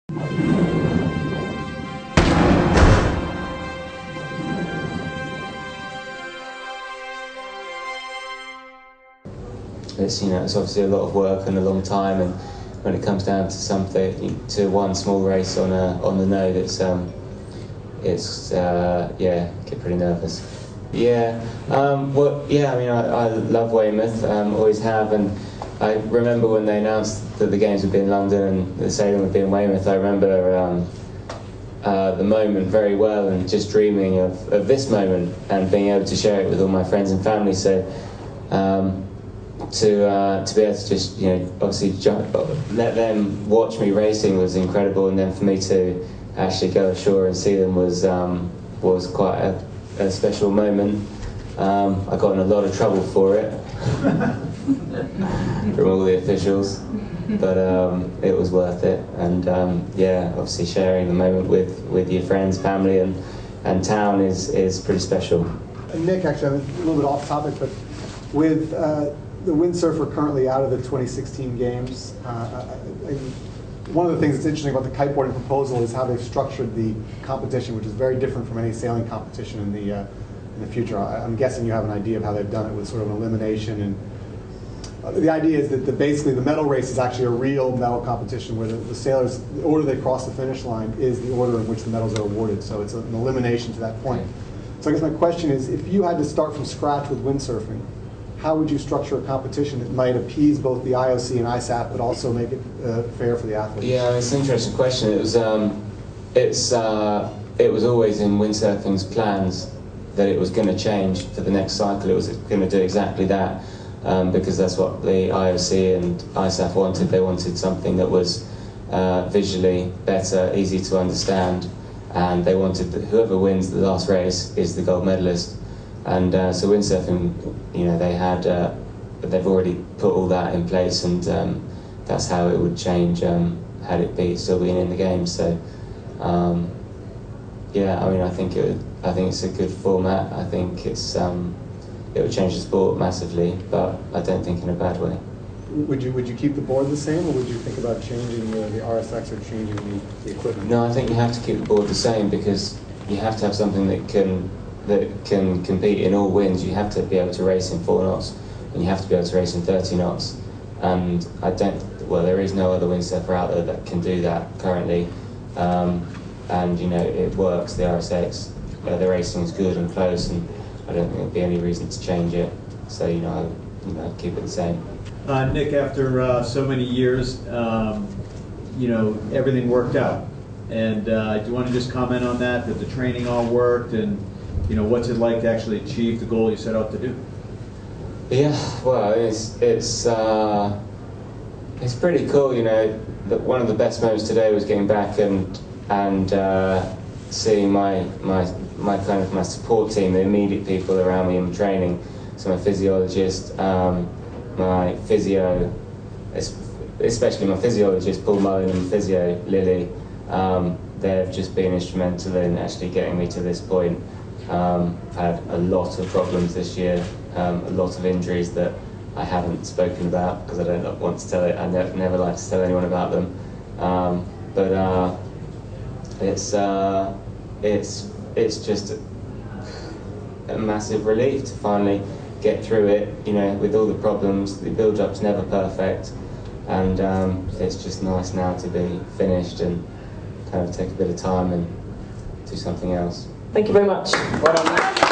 It's, you know, it's obviously a lot of work and a long time, and when it comes down to something, to one small race on the node, yeah, get pretty nervous. Yeah, well, yeah, I mean, I love Weymouth, always have, and I remember when they announced that the games would be in London and the sailing would be in Weymouth. I remember the moment very well, and just dreaming of this moment and being able to share it with all my friends and family. So to be able to just, you know, obviously let them watch me racing was incredible, and then for me to actually go ashore and see them was quite a special moment. I got in a lot of trouble for it from all the officials, but it was worth it. And yeah, obviously sharing the moment with your friends, family, and town is pretty special. Nick, actually, I'm a little bit off topic, but with the windsurfer currently out of the 2016 games, one of the things that's interesting about the kiteboarding proposal is how they've structured the competition, which is very different from any sailing competition in the future. I'm guessing you have an idea of how they've done it with sort of an elimination, and the idea is that basically the medal race is actually a real medal competition where the sailors, the order they cross the finish line is the order in which the medals are awarded. So it's an elimination to that point. So I guess my question is, if you had to start from scratch with windsurfing, how would you structure a competition that might appease both the IOC and ISAF, but also make it fair for the athletes? Yeah, it's an interesting question. It was always in windsurfing's plans that it was going to change for the next cycle. It was going to do exactly that, because that's what the IOC and ISAF wanted. They wanted something that was visually better, easy to understand, and they wanted that whoever wins the last race is the gold medalist. And so windsurfing, you know, they've already put all that in place, and that's how it would change had it still been in the game. So yeah, I mean, I think it's a good format. I think it would change the sport massively, but I don't think in a bad way. Would you keep the board the same, or would you think about changing the RSX or changing the equipment? No, I think you have to keep the board the same, because you have to have something that can compete in all winds. You have to be able to race in 4 knots, and you have to be able to race in 30 knots. And there is no other windsurfer out there that can do that currently. And you know, it works, the RSX. The racing is good and close, and I don't think there'd be any reason to change it. So you know, I'd keep it the same. Nick, after so many years, you know, everything worked out. And do you want to just comment on that the training all worked, and you know, what's it like to actually achieve the goal you set out to do? Yeah, well, it's pretty cool. You know, one of the best moments today was getting back and seeing my support team, the immediate people around me in training. So my physiologist, my physio, especially my physiologist Paul Mullen, and physio Lily. They've just been instrumental in actually getting me to this point. I've had a lot of problems this year, a lot of injuries that I haven't spoken about because I don't want to tell it. I never like to tell anyone about them. But it's just a massive relief to finally get through it. You know, with all the problems, the build-up's never perfect, and it's just nice now to be finished and kind of take a bit of time and do something else. Thank you very much. Well done.